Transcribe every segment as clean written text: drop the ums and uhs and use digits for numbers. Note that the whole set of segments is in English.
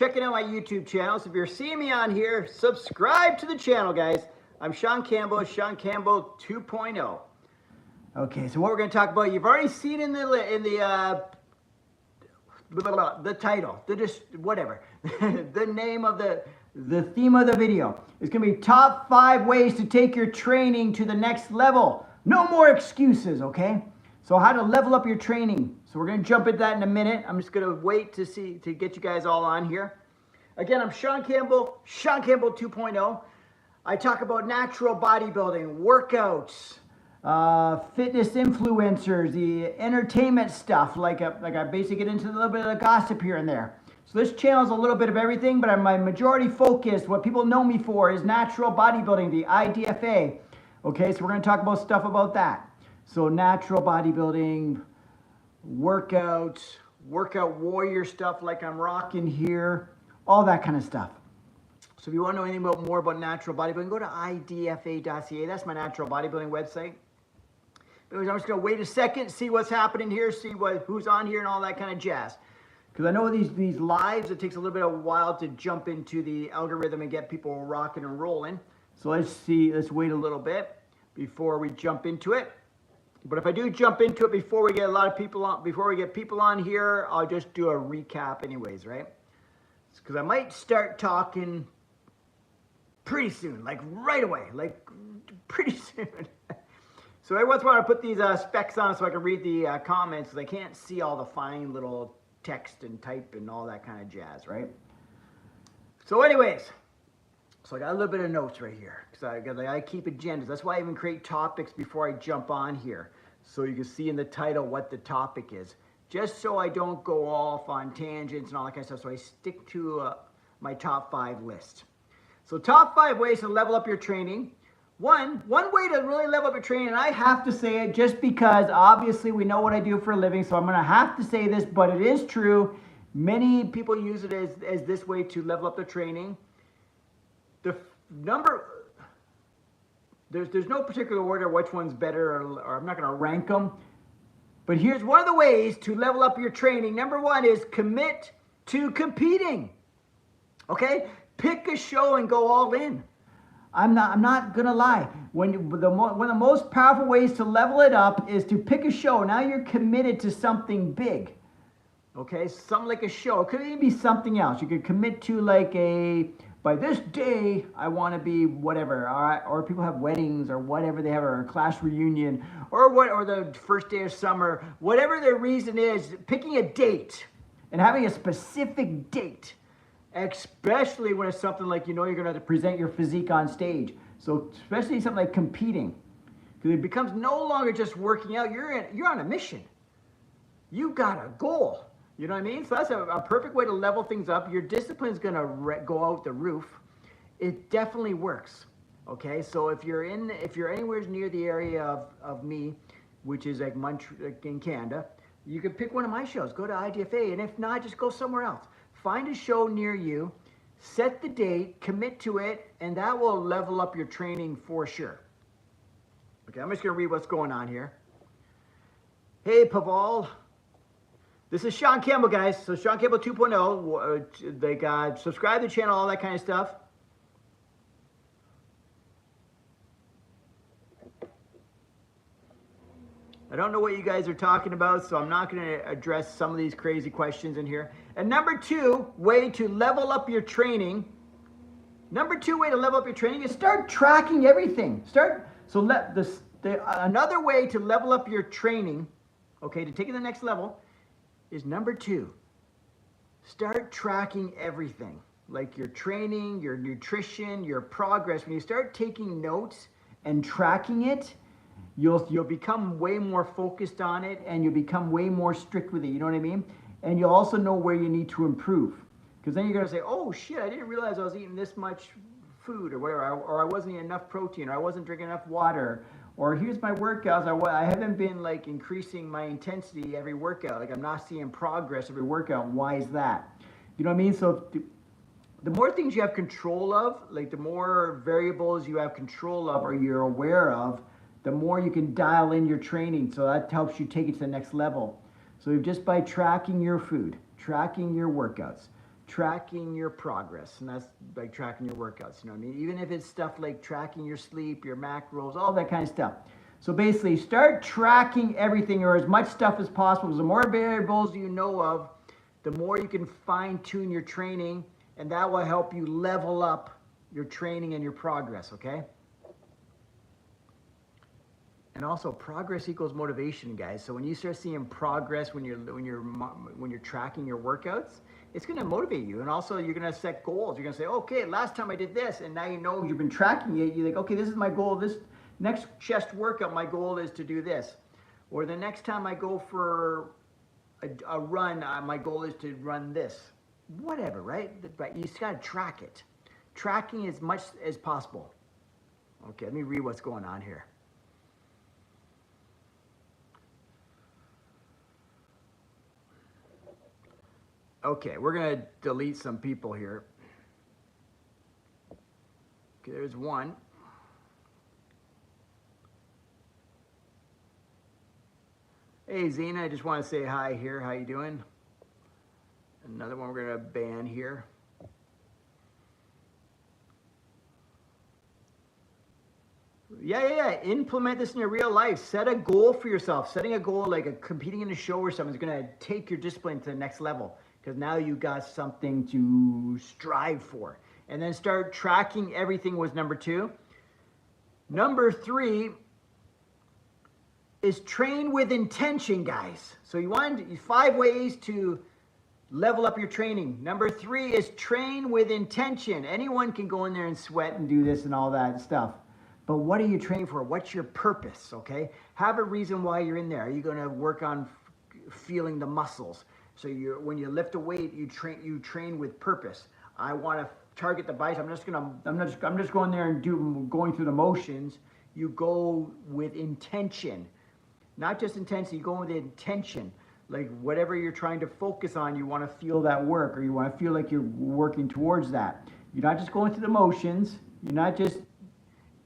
Checking out my YouTube channel. So if you're seeing me on here, subscribe to the channel, guys. I'm Shaun Campbell, Shaun Campbell 2.0. Okay, so what we're going to talk about, you've already seen in the title, the name of the theme of the video. It's going to be top 5 ways to take your training to the next level. No more excuses, okay? So how to level up your training. So we're going to jump into that in a minute. I'm just going to wait to get you guys all on here. Again, I'm Shaun Campbell, Shaun Campbell 2.0. I talk about natural bodybuilding, workouts, fitness influencers, the entertainment stuff, like I basically get into a little bit of the gossip here and there. So this channel is a little bit of everything, but my majority focus, what people know me for, is natural bodybuilding, the IDFA. Okay, so we're going to talk about stuff about that. So natural bodybuilding, workouts, workout warrior stuff like I'm rocking here, all that kind of stuff. So if you want to know anything more about natural bodybuilding, go to idfa.ca. That's my natural bodybuilding website. Anyways, I'm just going to wait a second, see what's happening here, see who's on here and all that kind of jazz. Because I know these lives, it takes a little bit of a while to jump into the algorithm and get people rocking and rolling. So let's wait a little bit before we jump into it. But if I do jump into it before we get people on here, I'll just do a recap anyways, right? Because I might start talking pretty soon, like right away, like pretty soon. So every once in a while I put these specs on so I can read the comments, because I can't see all the fine little text and type and all that kind of jazz, right? So anyways, so I got a little bit of notes right here, because I keep agendas. That's why I even create topics before I jump on here, so you can see in the title what the topic is, just so I don't go off on tangents and all that kind of stuff. So I stick to my top 5 list. So top 5 ways to level up your training. One way to really level up your training, and I have to say it just because obviously we know what I do for a living, so I'm going to have to say this, but it is true. Many people use it as this way to level up their training. There's no particular order which one's better, or I'm not going to rank them. But here's one of the ways to level up your training. Number 1 is commit to competing. Okay? Pick a show and go all in. I'm not gonna lie. One of the most powerful ways to level it up is to pick a show. Now you're committed to something big. Okay, something like a show. It could even be something else. You could commit to like by this day I want to be whatever. All right, or people have weddings or whatever they have, or a class reunion, or the first day of summer. Whatever their reason is, picking a date and having a specific date. Especially when it's something like, you're going to have to present your physique on stage. So especially something like competing, because it becomes no longer just working out. You're on a mission. You got a goal. You know what I mean? So that's a perfect way to level things up. Your discipline is going to go out the roof. It definitely works. Okay, so if you're anywhere near the area of me, which is like in Canada, you can pick one of my shows. Go to IDFA, and if not, just go somewhere else. Find a show near you, set the date, commit to it, and that will level up your training for sure. Okay, I'm just going to read what's going on here. Hey, Paval. This is Shaun Campbell, guys. So Shaun Campbell 2.0. Subscribe to the channel, all that kind of stuff. I don't know what you guys are talking about, so I'm not going to address some of these crazy questions in here. And number 2 way to level up your training. Is start tracking everything. Another way to level up your training, okay, to take it to the next level, is number 2. Start tracking everything, like your training, your nutrition, your progress. When you start taking notes and tracking it, you'll become way more focused on it, and you'll become way more strict with it, you know what I mean? And you'll also know where you need to improve. Because then you're going to say, oh shit, I didn't realize I was eating this much food or whatever, or I wasn't eating enough protein, or I wasn't drinking enough water, or here's my workouts, I haven't been like increasing my intensity every workout, like I'm not seeing progress every workout. Why is that? You know what I mean? So the more things you have control of, like the more variables you have control of or you're aware of, the more you can dial in your training. So that helps you take it to the next level. So just by tracking your food, tracking your workouts, tracking your progress, and that's like tracking your workouts, you know what I mean? Even if it's stuff like tracking your sleep, your macros, all that kind of stuff. So basically, start tracking everything, or as much stuff as possible. The more variables you know of, the more you can fine-tune your training, and that will help you level up your training and your progress, okay? And also, progress equals motivation, guys. So when you start seeing progress when you're tracking your workouts, it's going to motivate you. And also, you're going to set goals. You're going to say, okay, last time I did this, and now you know you've been tracking it. You're like, okay, this is my goal. This next chest workout, my goal is to do this. Or the next time I go for a run, my goal is to run this. Whatever, right? But you just got to track it. Tracking as much as possible. Okay, let me read what's going on here. Okay, we're going to delete some people here. Okay, there's one. Hey, Zena, I just want to say hi here. How you doing? Another one we're going to ban here. Yeah. Implement this in your real life. Set a goal for yourself. Setting a goal like competing in a show or something is going to take your discipline to the next level, because now you got something to strive for. And then start tracking everything was number 2. Number 3 is train with intention, guys. So you want 5 ways to level up your training. Number 3 is train with intention. Anyone can go in there and sweat and do this and all that stuff. But what are you training for? What's your purpose, okay? Have a reason why you're in there. Are you going to work on feeling the muscles? So when you lift a weight, you train with purpose. I want to target the bicep. I'm just going there and going through the motions. You go with intention. Not just intensity, you go with intention. Like whatever you're trying to focus on, you want to feel that work, or you want to feel like you're working towards that. You're not just going through the motions. You're not just,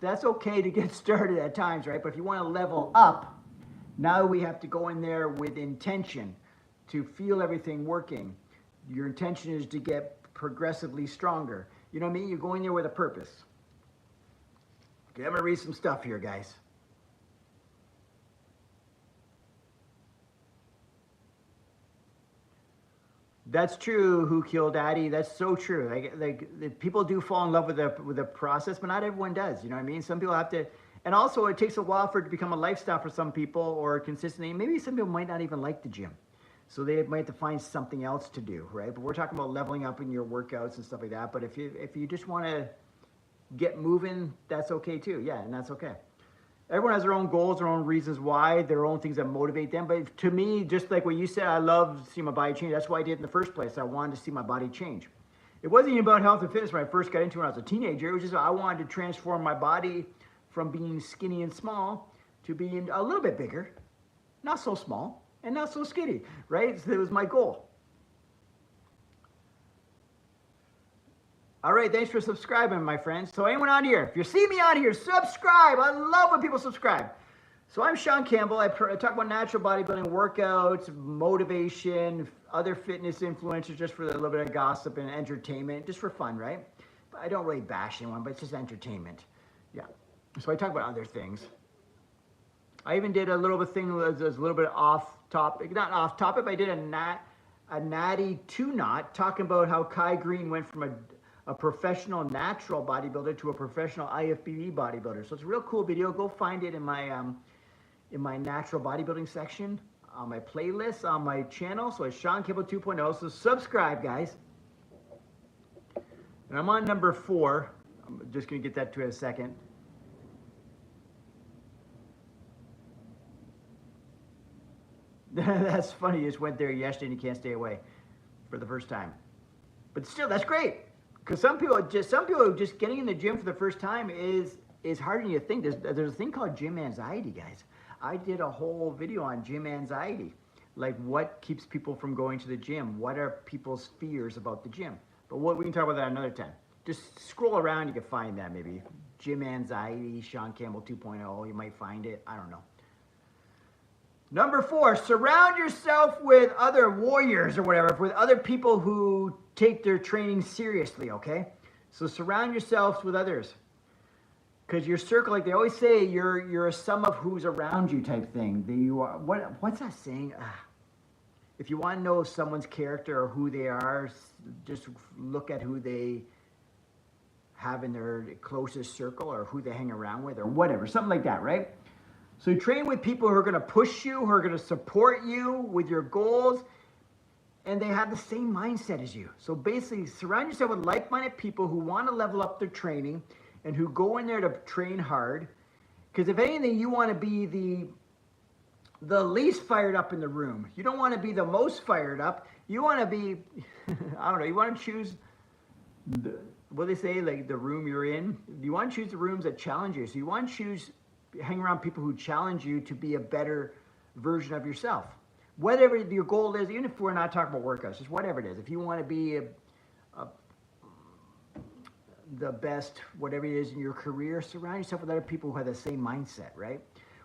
that's okay to get started at times, right? But if you want to level up, now we have to go in there with intention to feel everything working. Your intention is to get progressively stronger. You know what I mean? You're going there with a purpose. Okay, I'm going to read some stuff here, guys. That's true, Who Killed Daddy. That's so true. Like people do fall in love with the process, but not everyone does. You know what I mean? Some people have to, and also it takes a while for it to become a lifestyle for some people, or consistently. Maybe some people might not even like the gym, so they might have to find something else to do, right? But we're talking about leveling up in your workouts and stuff like that. But if you just want to get moving, that's okay too. Yeah, and that's okay. Everyone has their own goals, their own reasons why, their own things that motivate them. But to me, just like what you said, I love to see my body change. That's why I did it in the first place. I wanted to see my body change. It wasn't even about health and fitness when I first got into it when I was a teenager. It was just I wanted to transform my body from being skinny and small to being a little bit bigger, not so small, and not so skinny, right? So that was my goal. All right, thanks for subscribing, my friends. So anyone on here, if you see me on here, subscribe. I love when people subscribe. So I'm Shaun Campbell. I talk about natural bodybuilding, workouts, motivation, other fitness influencers, just for a little bit of gossip and entertainment, just for fun, right? But I don't really bash anyone, but it's just entertainment. Yeah. So I talk about other things. I even did a little bit thing that was a little bit off topic, not off topic, but I did a natty 2-knot talking about how Kai Green went from a professional natural bodybuilder to a professional IFBB bodybuilder. So it's a real cool video. Go find it in my natural bodybuilding section on my playlist on my channel. So it's Shaun Campbell 2.0. So subscribe, guys. And I'm on number 4. I'm just gonna get that to in a second. That's funny. You just went there yesterday and you can't stay away for the first time. But still, that's great. Because some people just getting in the gym for the first time is harder than you think. There's a thing called gym anxiety, guys. I did a whole video on gym anxiety, like what keeps people from going to the gym. What are people's fears about the gym? But we can talk about that another time. Just scroll around, you can find that maybe. Gym anxiety, Shaun Campbell 2.0. You might find it. I don't know. Number 4, surround yourself with other warriors or whatever, with other people who take their training seriously, okay? So surround yourselves with others. Because your circle, like they always say, you're a sum of who's around you type thing. You are, what's that saying? If you want to know someone's character or who they are, just look at who they have in their closest circle or who they hang around with or whatever, something like that, right? So you train with people who are going to push you, who are going to support you with your goals, and they have the same mindset as you. So basically, surround yourself with like-minded people who want to level up their training and who go in there to train hard. Because if anything, you want to be the least fired up in the room. You don't want to be the most fired up. You want to be, I don't know, you want to choose, what they say, like the room you're in. You want to choose the rooms that challenge you. So you want to hang around people who challenge you to be a better version of yourself. Whatever your goal is, even if we're not talking about workouts, just whatever it is. If you want to be the best, whatever it is in your career, surround yourself with other people who have the same mindset, right?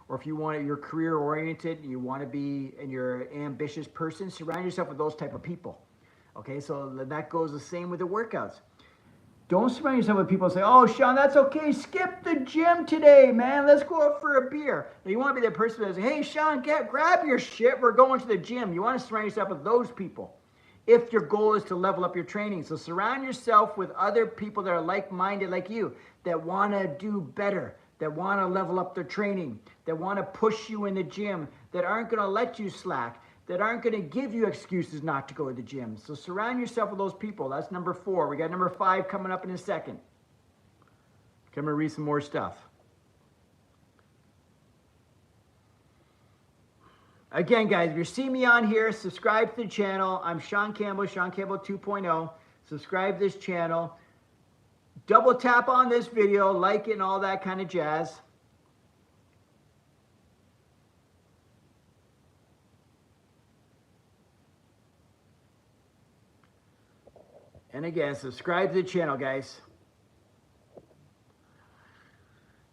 Or if you want, you're career oriented, you want to be, and you're an ambitious person, surround yourself with those type of people. Okay, so that goes the same with the workouts. Don't surround yourself with people who say, oh, Shaun, that's okay. Skip the gym today, man. Let's go out for a beer. Now, you want to be the person that says, hey, Shaun, grab your shit. We're going to the gym. You want to surround yourself with those people if your goal is to level up your training. So surround yourself with other people that are like-minded like you, that want to do better, that want to level up their training, that want to push you in the gym, that aren't going to let you slack, that aren't going to give you excuses not to go to the gym. So surround yourself with those people. That's number 4. We got number 5 coming up in a second. I'm going to read some more stuff. Again, guys, if you see me on here, subscribe to the channel. I'm Shaun Campbell, Shaun Campbell 2.0. Subscribe to this channel. Double tap on this video, like it and all that kind of jazz. And again, subscribe to the channel, guys.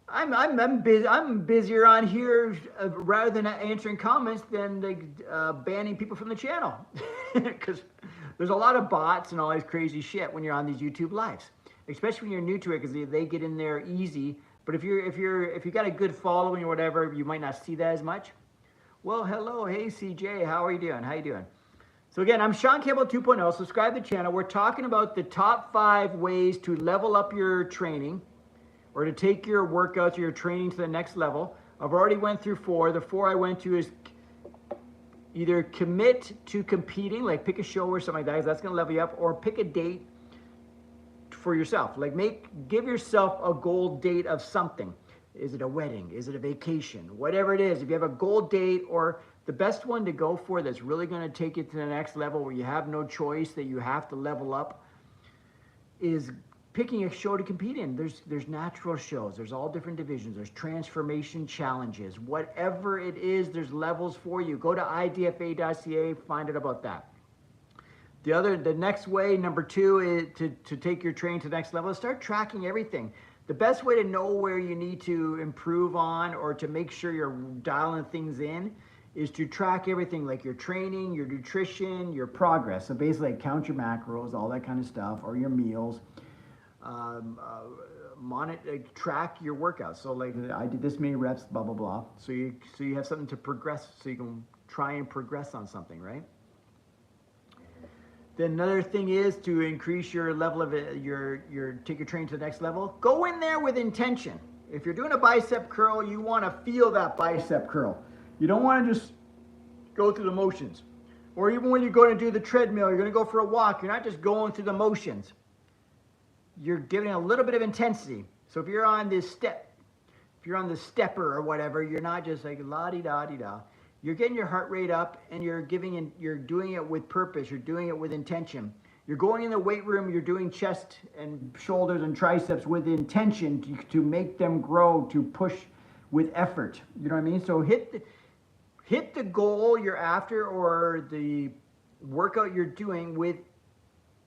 I'm busier on here rather than answering comments than banning people from the channel, because there's a lot of bots and all this crazy shit when you're on these YouTube lives, especially when you're new to it, because they get in there easy. But if you got a good following or whatever, you might not see that as much. Well, hello, hey CJ, how are you doing? How you doing? So again, I'm Shaun Campbell 2.0. Subscribe to the channel. We're talking about the top 5 ways to level up your training or to take your workouts or your training to the next level. I've already went through 4. The 4 I went to is either commit to competing, like pick a show or something like that, 'cause that's going to level you up, or pick a date for yourself. Like give yourself a goal date of something. Is it a wedding? Is it a vacation? Whatever it is, if you have a goal date, or the best one to go for that's really going to take you to the next level where you have no choice, that you have to level up, is picking a show to compete in. There's natural shows. There's all different divisions. There's transformation challenges. Whatever it is, there's levels for you. Go to idfa.ca, find out about that. The next way, number 2, is to take your training to the next level, is start tracking everything. The best way to know where you need to improve on or to make sure you're dialing things in is to track everything, like your training, your nutrition, your progress. So basically, like, count your macros, all that kind of stuff, or your meals. Track your workouts. So like, I did this many reps, blah, blah, blah. So you have something to progress, so you can try and progress on something, right? Then another thing is to increase your level of take your training to the next level. Go in there with intention. If you're doing a bicep curl, you want to feel that bicep curl. You don't want to just go through the motions. Or even when you're going to do the treadmill, you're going to go for a walk, you're not just going through the motions. You're giving a little bit of intensity. So if you're on this step, if you're on the stepper or whatever, you're not just like la-di-da-di-da. You're getting your heart rate up, and you're doing it with purpose. You're doing it with intention. You're going in the weight room, you're doing chest and shoulders and triceps with intention to make them grow, to push with effort. You know what I mean? So hit the goal you're after, or the workout you're doing, with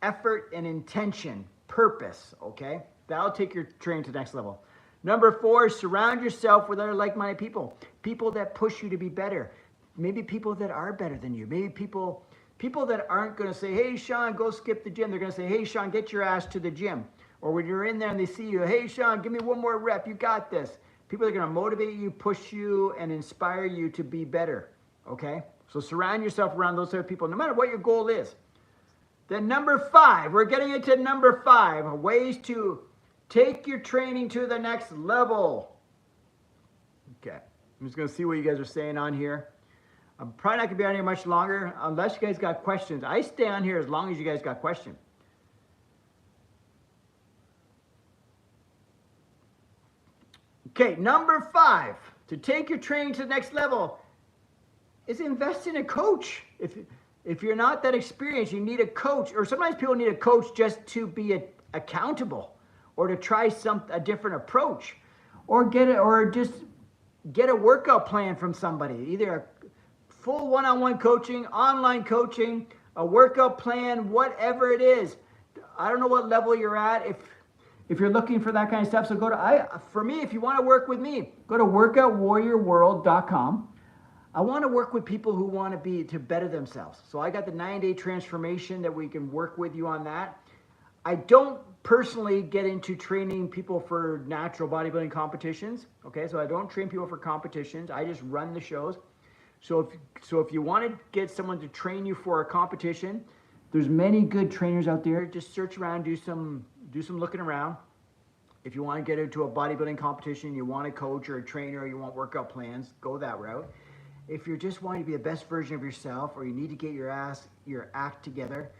effort and intention, purpose, okay? That'll take your training to the next level. Number 4, surround yourself with other like-minded people. People that push you to be better. maybe people that are better than you, maybe people that aren't going to say, hey, Shaun, go skip the gym. They're going to say, hey, Shaun, get your ass to the gym. Or when you're in there and they see you, hey, Shaun, give me one more rep. You got this. People are going to motivate you, push you, and inspire you to be better, okay? So surround yourself around those type of people, no matter what your goal is. Then number 5, we're getting into number 5, ways to take your training to the next level. Okay, I'm just going to see what you guys are saying on here. I'm probably not going to be on here much longer unless you guys got questions. I stay on here as long as you guys got questions. Okay, number 5, to take your training to the next level is invest in a coach. If you're not that experienced, you need a coach. Or sometimes people need a coach just to be accountable or to try a different approach. Or just get a workout plan from somebody, either a full one-on-one coaching, online coaching, a workout plan, whatever it is. I don't know what level you're at if you're looking for that kind of stuff. So for me, if you want to work with me, go to workoutwarriorworld.com. I want to work with people who want to better themselves. So I got the 9-day transformation that we can work with you on that. I don't personally get into training people for natural bodybuilding competitions. Okay, so I don't train people for competitions. I just run the shows. So if you want to get someone to train you for a competition, there's many good trainers out there. Just search around, do some looking around. If you want to get into a bodybuilding competition, you want a coach or a trainer, or you want workout plans, go that route. If you're just wanting to be the best version of yourself, or you need to get your act together,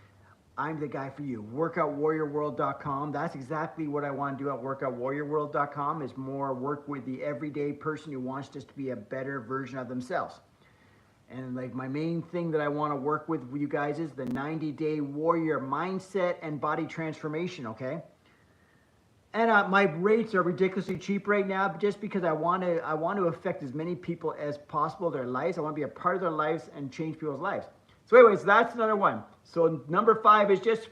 I'm the guy for you. Workoutwarriorworld.com. That's exactly what I want to do at workoutwarriorworld.com, is more work with the everyday person who wants just to be a better version of themselves. And like my main thing that I want to work with you guys is the 90-day warrior mindset and body transformation, okay? And my rates are ridiculously cheap right now, just because I want to affect as many people as possible, their lives. I want to be a part of their lives and change people's lives. So anyways, that's another one. So number 5 is just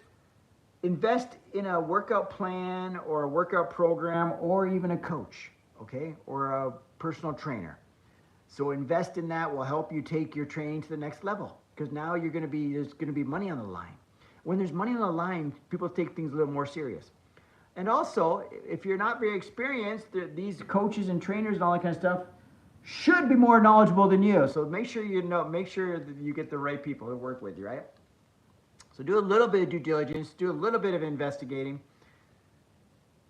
invest in a workout plan or a workout program or even a coach, okay? Or a personal trainer. So invest in that, will help you take your training to the next level, because now there's going to be money on the line. When there's money on the line, people take things a little more serious. And also, if you're not very experienced, these coaches and trainers and all that kind of stuff should be more knowledgeable than you. So make sure that you get the right people to work with you, right? So do a little bit of due diligence, do a little bit of investigating.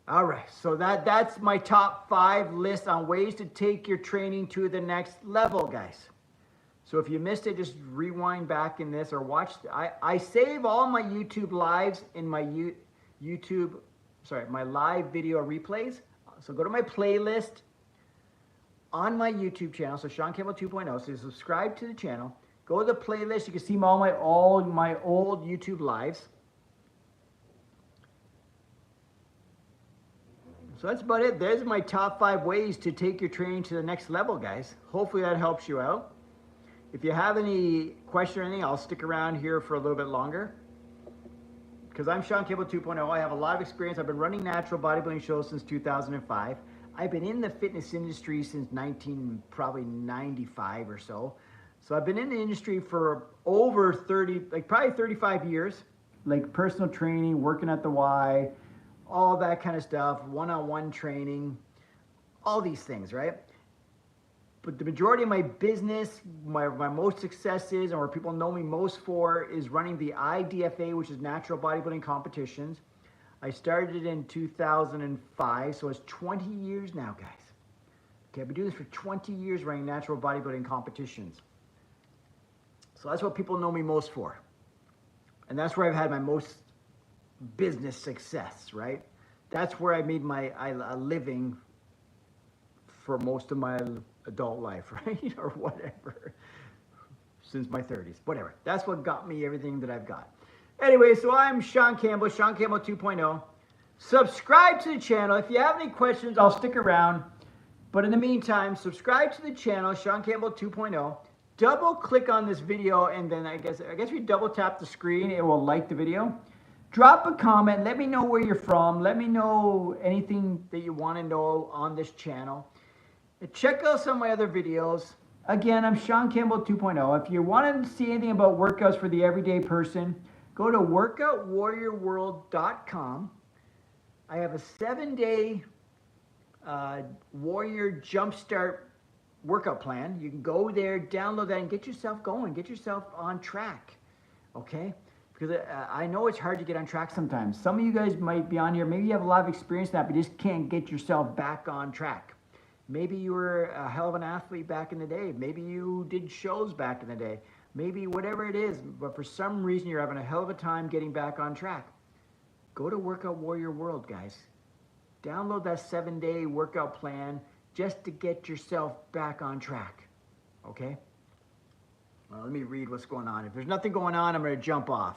All right, so that's my top 5 list on ways to take your training to the next level, guys. So if you missed it, just rewind back in this or watch. I save all my YouTube lives in my my live video replays. So go to my playlist on my YouTube channel, so Shaun Campbell 2.0. So subscribe to the channel. Go to the playlist. You can see all my old YouTube lives. So that's about it. There's my top 5 ways to take your training to the next level, guys. Hopefully that helps you out. If you have any question or anything, I'll stick around here for a little bit longer, because I'm Shaun Campbell 2.0. I have a lot of experience. I've been running natural bodybuilding shows since 2005. I've been in the fitness industry since probably 95 or so. So I've been in the industry for over probably 35 years, like personal training, working at the Y, all that kind of stuff, one-on-one training, all these things, right? But the majority of my business, my most successes, and where people know me most for, is running the IDFA, which is Natural Bodybuilding Competitions. I started it in 2005, so it's 20 years now, guys. Okay, I've been doing this for 20 years, running natural bodybuilding competitions. So that's what people know me most for. And that's where I've had my most business success, right? That's where I made a living for most of my adult life, right? Or whatever, since my 30s, whatever. That's what got me everything that I've got. Anyway, so I'm Shaun Campbell 2.0. Subscribe to the channel. If you have any questions, I'll stick around. But in the meantime, subscribe to the channel, Shaun Campbell 2.0. Double click on this video, and then I guess if you double tap the screen, it will like the video. Drop a comment. Let me know where you're from. Let me know anything that you want to know on this channel. And check out some of my other videos. Again, I'm Shaun Campbell 2.0. If you want to see anything about workouts for the everyday person, go to workoutwarriorworld.com. I have a 7-day Warrior Jumpstart workout plan. You can go there, download that, and get yourself going. Get yourself on track, okay? Because I know it's hard to get on track sometimes. Some of you guys might be on here. Maybe you have a lot of experience in that, but you just can't get yourself back on track. Maybe you were a hell of an athlete back in the day. Maybe you did shows back in the day. Maybe whatever it is, but for some reason you're having a hell of a time getting back on track. Go to Workout Warrior World, guys. Download that 7-day workout plan just to get yourself back on track, okay? Well, let me read what's going on. If there's nothing going on, I'm going to jump off.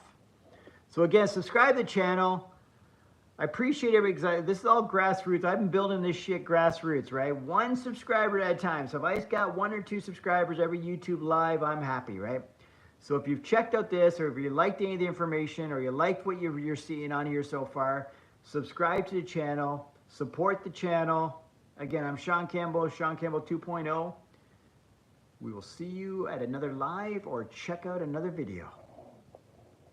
So again, subscribe to the channel. I appreciate everybody. This is all grassroots. I've been building this shit grassroots, right? 1 subscriber at a time. So if I just got 1 or 2 subscribers every YouTube live, I'm happy, right? So if you've checked out this, or if you liked any of the information, or you liked what you're seeing on here so far, subscribe to the channel, support the channel. Again, I'm Shaun Campbell, Shaun Campbell 2.0. We will see you at another live or check out another video.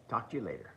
Talk to you later.